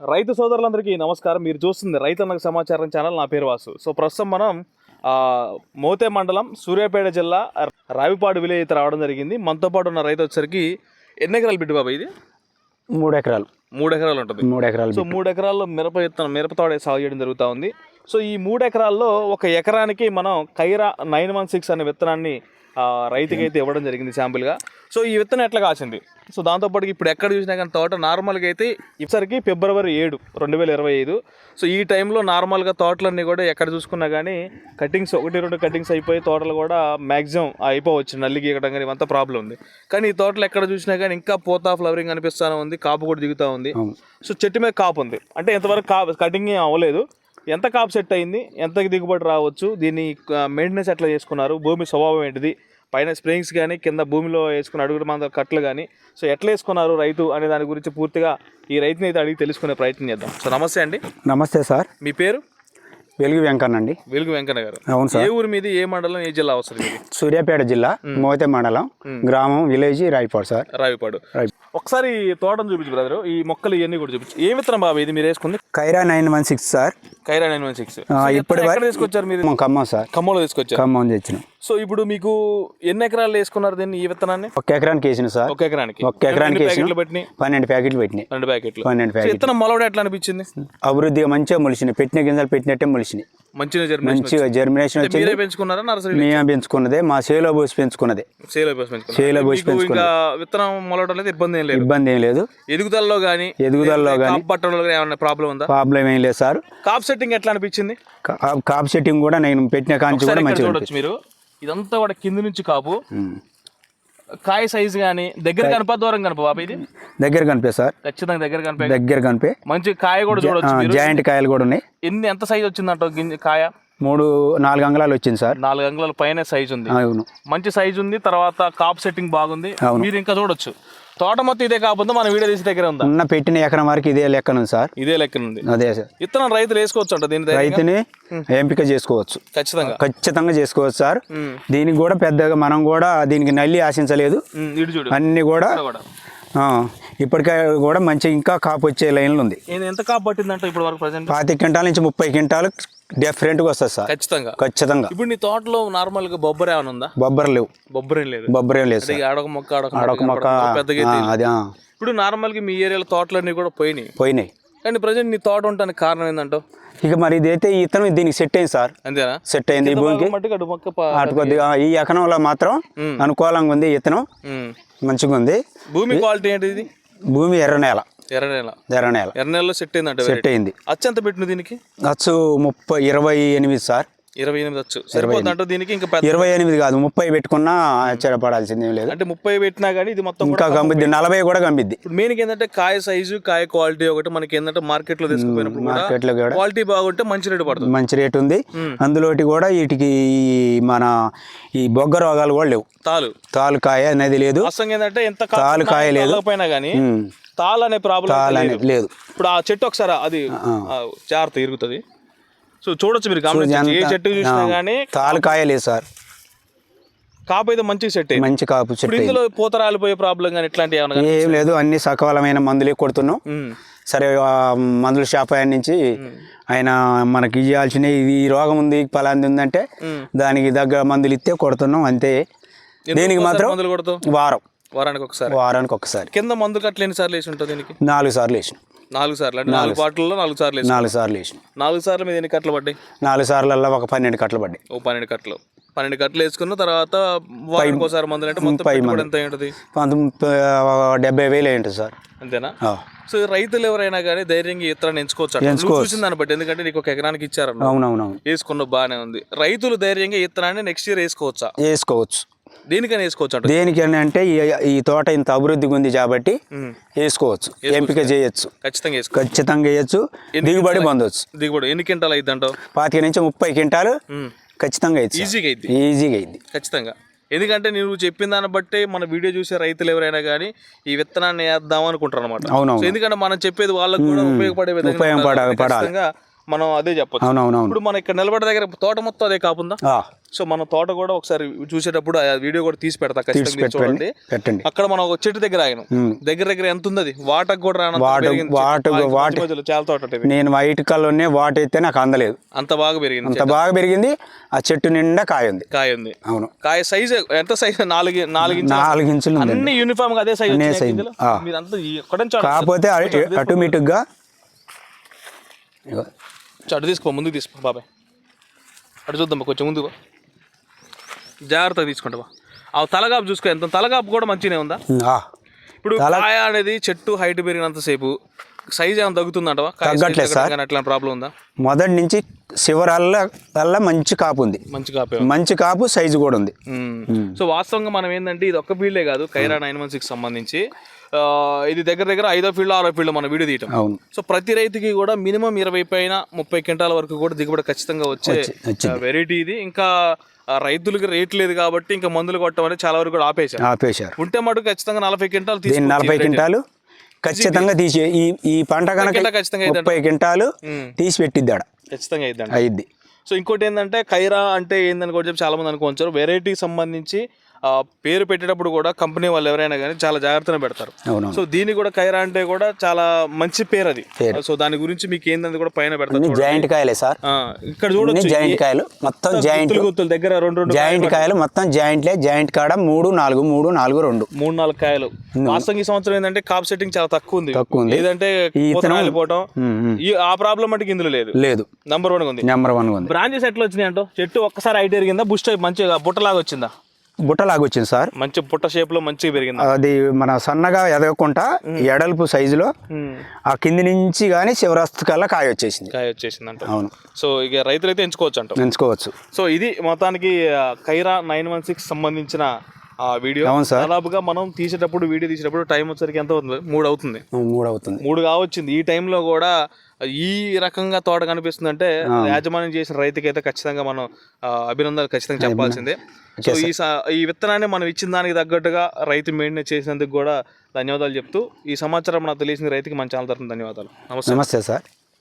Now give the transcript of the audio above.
రైతు సోదరులందరికీ నమస్కారం. మీరు చూస్తుంది రైతన్నకు సమాచారం ఛానల్. నా పేరు వాసు. సో ప్రస్తుతం మనం మోతే మండలం సూర్యాపేట జిల్లా రావిపాడు విలేజ్ అయితే రావడం జరిగింది. మనతో పాటు ఉన్న రైతు వచ్చేసరికి ఎన్ని ఎకరాలు బిడ్డు బాబా ఇది? 3 ఎకరాలు. 3 ఎకరాలు ఉంటుంది. 3 ఎకరాలు. సో 3 ఎకరాల్లో మిరప తోట సాగు చేయడం జరుగుతూ ఉంది. సో ఈ 3 ఎకరాల్లో ఒక ఎకరానికి మనం కైరా 916 అనే విత్తనాన్ని రైతుకి అయితే ఇవ్వడం జరిగింది శాంపుల్గా. సో ఈ విత్తనం ఎట్లా కాసింది? సో దాంతోపాటు ఇప్పుడు ఎక్కడ చూసినా కానీ తోట నార్మల్గా అయితే ఇప్పటికి ఫిబ్రవరి 7, 2025. సో ఈ టైంలో నార్మల్గా తోటలన్నీ కూడా ఎక్కడ చూసుకున్నా కానీ కటింగ్స్ 1-2 కటింగ్స్ అయిపోయి తోటలు కూడా మ్యాక్సిమం అయిపోవచ్చు, నల్లి గీయడం కానీ ఇవంతా ప్రాబ్లం ఉంది. కానీ ఈ తోటలు ఎక్కడ చూసినా కానీ ఇంకా పోతా ఫ్లవరింగ్ అనిపిస్తూనే ఉంది, కాపు కూడా దిగుతూ ఉంది. సో చెట్టు మీద కాపు ఉంది, అంటే ఇంతవరకు కటింగ్ అవ్వలేదు. ఎంత కాపు సెట్ అయింది, ఎంత దిగుబడి రావచ్చు, దీన్ని మెయింటెనెన్స్ ఎట్లా చేసుకున్నారు, భూమి స్వభావం ఏంటిది, పైన స్ప్రింగ్స్ కానీ కింద భూమిలో వేసుకున్న అడుగుల మంద కట్లు కానీ సో ఎట్లా వేసుకున్నారు రైతు అనే దాని గురించి పూర్తిగా ఈ రైతుని అయితే అడిగి తెలుసుకునే ప్రయత్నం చేద్దాం. సో నమస్తే అండి. నమస్తే సార్. మీ పేరు? వెలుగు వెంకన్న అండి. వెలుగు వెంకన్న గారు. అవును సార్. ఏ ఊరు మీది, ఏ మండలం, ఏ జిల్లా వస్తుంది? సూర్యాపేట జిల్లా, మోతే మండలం, గ్రామం, విలేజ్ రావిపాడు సార్. రావిపాడు. ఒకసారి తోటను చూపించు బ్రదర్, ఈ మొక్కలు ఇవన్నీ కూడా చూపించు. ఏ విత్తనం బాబా ఇది మీరు వేసుకుంది? కైరా 916 సార్. కైరా 916. ఇప్పుడు తీసుకొచ్చారు మీరు? ఖమ్మం సార్. ఖమ్మంలో తీసుకొచ్చారు. ఖమ్మం తెచ్చిన. సో ఇప్పుడు మీకు ఎన్ని ఎకరాలు వేసుకున్నారు దీన్ని, ఈ విత్తనాన్ని? 1 ఎకరానికి వేసిన సార్. 1 ఎకరానికి 12 ప్యాకెట్లు పెట్టినాయి. 12 ప్యాకెట్లు పెట్టినాయి. 2 ప్యాకెట్లు. 12 ప్యాకెట్లు. విత్తనం మొలవడం ఎట్లా అనిపించింది? అభివృద్ధిగా మంచిగా మొలిసినాయి, పెట్టిన గింజలు పెట్టినట్టే మొలిసినాయి. మంచిగా జర్మినేషన్ వచ్చింది. పెంచుకున్నారా నర్సరీ? మేము పెంచుకున్నదే, మా సేలో పోసి పెంచుకున్నదే. సేలో పోసి ఇంకా విత్తనం మొలవడం లేదు, ఇబ్బంది ఏం లేదు. ఇబ్బంది ఏం లేదు. ఎదుగుదలలో కానీ పట్టడంలో కానీ ఏమైనా ప్రాబ్లం ఉందా? ప్రాబ్లం ఏం లేదు సార్. కాప్ సెట్టింగ్ ఎట్లా అనిపించింది? కాప్ సెట్టింగ్ కూడా నేను పెట్టిన కాంచి కూడా మంచిగా చూడొచ్చు మీరు. ఇదంతా కూడా కింద నుంచి కాపు, కాయ సైజు కానీ దగ్గర కనిపా దూరం కనిపా బాబా? ఇది దగ్గర కనిపే సార్, ఖచ్చితంగా దగ్గర కనిపే. మంచి కాయ కూడా చూడొచ్చు, జాయింట్ కాయలు కూడా ఉన్నాయి. ఎంత సైజ్ వచ్చిందంట కాయ? 3-4 అంగుళాలు వచ్చింది సార్. 4 అంగుళాల పైన సైజ్ ఉంది. అవును, మంచి సైజ్ ఉంది. తర్వాత కాప్ సెట్టింగ్ బాగుంది. మీరు ఇంకా చూడొచ్చు తోట మొత్తం ఇదే కాకపోతే మన వీడియో తీసి దగ్గర ఉందా? ఉన్న పెట్టిన ఎకరం వరకు ఇదే లెక్కన ఉంది సార్. ఇదే లెక్కన ఉంది. అదే సార్. ఇత్తనం రైతులు వేసుకోవచ్చు అంట దీని? రైతుని ఎంపిక చేసుకోవచ్చు, ఖచ్చితంగా చేసుకోవచ్చు సార్. దీనికి కూడా పెద్దగా మనం కూడా దీనికి నల్లి ఆశించలేదు. అన్ని కూడా ఇప్పటికే కూడా మంచి ఇంకా కాపు వచ్చే లైన్లు ఉంది. ఎంత కాపు పట్టిందంట ఇప్పుడు వరకు? 25 క్వింటాల నుంచి 30 క్వింటాలు డెఫరెంట్గా వస్తుంది సార్. ఖచ్చితంగా. ఇప్పుడు నీ తోటలో నార్మల్ గా బొబ్బర ఏమైనా ఉందా? బొబ్బరం లేవు. బొబ్బరేం లేదు. ఆడొక మొక్క పెద్దగా. అది ఇప్పుడు నార్మల్ గా మీ ఏరియాలో తోటలన్నీ కూడా పోయినాయి. కానీ ప్రజెంట్ నీ తోట ఉండడానికి కారణం ఏంటంటావు? ఇక మరి ఇదైతే ఈ ఇతను దీనికి సెట్ అయింది సార్. అంతేనా? సెట్ అయింది ఈ భూమికి. అటు కొద్దిగా ఈ ఎకరంలో మాత్రం అనుకూలంగా ఉంది, ఇతను మంచిగా ఉంది. భూమి క్వాలిటీ ఏంటి? ఇది భూమి ఎర్ర నేల. ఎర్రనేలలో సెట్ అయిందంట. సెట్ అయింది. అచ్చు ఎంత పెట్టిన దీనికి? అచ్చు 28 సార్. 28 వచ్చు సరిపోతుందంట దీనికి? ఇంకా 28 కాదు, 30 పెట్టుకున్నా ఆశ్చర్యపడాల్సింది ఏం లేదు. అంటే 30 పెట్టినా కానీ ఇది మొత్తం ఇంకా గంబిద్ది, 40 కూడా గంబిద్ది. ఇప్పుడు మెయిన్ ఏంటంటే కాయ సైజు, కాయ క్వాలిటీ ఒకటి మనకి ఏంటంటే మార్కెట్లో తీసుకుపోయినప్పుడు క్వాలిటీ బాగుంటే మంచి రేటు పడుతుంది. మంచి రేటు ఉంది. అందులోటి కూడా వీటికి మన ఈ బొగ్గ రోగాలు కూడా లేవు. తాలు కాయ అనేది లేదు. ఏంటంటే ఎంత తాలు కాయ లేదు పైన కానీ తాలు అనే ప్రాబ్లం లేదు. ఇప్పుడు ఆ చెట్టు ఒకసారి అది జాగ్రత్త ఇరుగుతుంది. సో చూడొచ్చు మీరు, ఏ చెట్టు చూసినా కానీ తాలు కాయ లేదు సార్. కాపు అయితే మంచి సెట్ అయింది, మంచి కాపు సెట్. ఇందులో పూత రాలిపోయే ప్రాబ్లం కానీ ఇట్లాంటి ఏం లేదు. అన్ని సకాలమైన మందులే కొడుతున్నాం. సరే, మందుల షాప్ నుంచి ఆయన మనకి ఇవ్వాల్సిన ఈ రోగం ఉంది, పలాంది ఉందంటే దానికి దగ్గర మందులు ఇస్తే కొడుతున్నాం అంతే. దీనికి మాత్రం మందులు కొడతాం వారానికి ఒకసారి. కింద మందు కట్టలు ఎన్నిసార్లు వేసి ఉంటుంది దీనికి? 4 సార్లు వేసిన. 4 సార్లు అంటే 4 బాటిల్లో 4 సార్లు వేసిన. 4 సార్లు మీద ఎన్ని కట్టలు పడ్డాయి? 4 సార్లలో ఒక 12 కట్టలు పడ్డాయి. 12 కట్టలు వేసుకున్న తర్వాత ఒకసారి మందులు అంటే మొత్తం ఎంత ఉంటుంది? 70,000 ఏంటి సార్. అంతేనా? సో రైతులు ఎవరైనా కానీ ధైర్యంగా ఇతరాన్ని ఎంచుకోవచ్చు చూసిన దాన్ని బట్టి, ఎందుకంటే నీకు 1 ఎకరానికి ఇచ్చారన్న. అవునవును, వేసుకున్న బాగానే ఉంది. రైతులు ధైర్యంగా ఇతరాన్ని నెక్స్ట్ ఇయర్ వేసుకోవచ్చు. దేనికైనా వేసుకోవచ్చు అంట. దేనికని అంటే ఈ తోట ఇంత అభివృద్ధిగా ఉంది కాబట్టి వేసుకోవచ్చు, ఎంపిక చేయొచ్చు. ఖచ్చితంగా వేయచ్చు. దిగుబడి పొందవచ్చు. దిగుబడి ఎన్ని క్వింటాలు అయింది అంటావు? 25 నుంచి 30 క్వింటాలు ఖచ్చితంగా ఈజీగా అయింది ఖచ్చితంగా. ఎందుకంటే నువ్వు చెప్పిన దాన్ని బట్టి మన వీడియో చూసే రైతులు ఎవరైనా కానీ ఈ విత్తనాన్ని వేద్దాం అనుకుంటారు అనమాట. ఎందుకంటే మనం చెప్పేది వాళ్ళకు కూడా ఉపయోగపడే విధంగా మనం అదే చెప్పొచ్చు. అవునవునవును. ఇప్పుడు మన ఇక్కడ నిలబడే దగ్గర తోట మొత్తం అదే కాపుందా? సో మన తోట కూడా ఒకసారి చూసేటప్పుడు ఆ వీడియో కూడా తీసి పెడతా ఖచ్చితంగా, మీరు చూడండి. పెట్టండి. అక్కడ మనం ఒక చెట్టు దగ్గర ఆగినాం, దగ్గర దగ్గర ఎంత ఉంది అది, వాటకు కూడా మధ్యలో చాలా తోట ఉంటుంది. నేను వైట్ కలర్నే వాట అయితే నాకు అందలేదు, అంత బాగా పెరిగింది, అంత బాగా పెరిగింది. ఆ చెట్టు నిండా కాయ ఉంది. కాయ ఉంది. అవును. కాయ సైజ్ ఎంత సైజ్? 4 ఇంచులు. అన్ని యూనిఫామ్ గా అదే సైజ్. మీరంతా కాకపోతే ఆటోమేటిక్ గా అటు తీసుకో, ముందుకు తీసుకో బాబాయ్, అటు చూద్దాం కొంచెం ముందుకు, జాగ్రత్తగా తీసుకుంటావా. ఆ తలగాపు చూసుకో, ఎంత తలగాపు కూడా మంచిగానే ఉందా. ఇప్పుడు కాయ అనేది చెట్టు హైట్ పెరిగినంతసేపు సైజ్ ఏమైనా తగ్గుతుందంటవా? తగ్గట్లేదు సార్. అట్లా ప్రాబ్లం ఉందా? మొదటి నుంచి చివరల్లా మంచి కాపు ఉంది, మంచి కాపు సైజు కూడా ఉంది. సో వాస్తవంగా మనం ఏంటంటే ఇది ఒక్క ఫీల్డే కాదు, కైరా 916 సంబంధించి ఇది దగ్గర దగ్గర 5వ ఫీల్డ్ 6వ ఫీల్డ్ మన వీడియో తీయటం. అవును. సో ప్రతి రైతుకి కూడా మినిమం 20 పైన 30 క్వింటాల వరకు కూడా దిగుబడి ఖచ్చితంగా వచ్చే వెరైటీ ఇది. ఇంకా రైతులకి రేట్ లేదు కాబట్టి ఇంకా మందులు కొట్టడం అనేది చాలా వరకు కూడా ఆపేశారు. ఉంటే మటుకు ఖచ్చితంగా 40 క్వింటాలు 40 క్వింటాలు ఖచ్చితంగా తీసి ఈ పంట కనుక 30 క్వింటాలు తీసి పెట్టిద్దాడ ఖచ్చితంగా అయింది. సో ఇంకోటి ఏంటంటే కైరా అంటే ఏందని కూడా చెప్పి చాలా మంది అనుకోవచ్చు, వెరైటీకి సంబంధించి పేరు పెట్టేటప్పుడు కూడా కంపెనీ వాళ్ళు ఎవరైనా కానీ చాలా జాగ్రత్తగా పెడతారు. సో దీన్ని కూడా కైరా అంటే కూడా చాలా మంచి పేరు అది. సో దాని గురించి మీకు ఏందని కూడా పైన పెడతారు. జాయింట్ కాయలే సార్, ఇక్కడ చూడొచ్చు జాయింట్ కాయలు మొత్తం జాయింట్ దగ్గర 2 జాయింట్ కాయలు మొత్తం జాయింట్ కాడ 3 4 4 కాయలు. వాస్తవంగా ఈ సంవత్సరం ఏంటంటే కాప్ సెట్టింగ్ చాలా తక్కువ ఉంది. లేదంటే వెళ్ళిపోవడం ఆ ప్రాబ్లం మటుకు ఇందులో లేదు. నెంబర్ 1 ఉంది. బ్రాంచెస్ ఎట్లా వచ్చినాయి అంటో, చెట్టు ఒక్కసారి హైట్ పెరిగిందా, బుష్ మంచిగా బుట్టలాగా వచ్చిందా? బుట్టలాగా వచ్చింది సార్, మంచి బుట్ట షేప్ లో మంచిగా పెరిగింది. అది మన సన్నగా ఎదగకుండా ఎడల్పు సైజులో ఆ కింది నుంచి కానీ చివరస్తు కల్లా కాయ వచ్చేసింది అంట. అవును. సో ఇక రైతులు అయితే ఎంచుకోవచ్చు. సో ఇది మొత్తానికి కైరా 916 సంబంధించిన వీడియో. దాదాపుగా మనం వీడియో తీసేటప్పుడు టైం వచ్చేసరికి ఎంత అవుతుంది? 3 అవుతుంది. 3 కావచ్చింది. ఈ టైంలో కూడా ఈ రకంగా తోట కనిపిస్తుంది అంటే యాజమాన్యం చేసిన రైతుకి అయితే ఖచ్చితంగా మనం అభినందనలు ఖచ్చితంగా చెప్పాల్సిందే. సో ఈ విత్తనాన్ని మనం ఇచ్చిన దానికి తగ్గట్టుగా రైతు మెయింటైన్ చేసినందుకు కూడా ధన్యవాదాలు చెప్తూ, ఈ సమాచారం నాకు తెలిసిన రైతుకి మన ఛానల్ తరఫున ధన్యవాదాలు. నమస్తే సార్.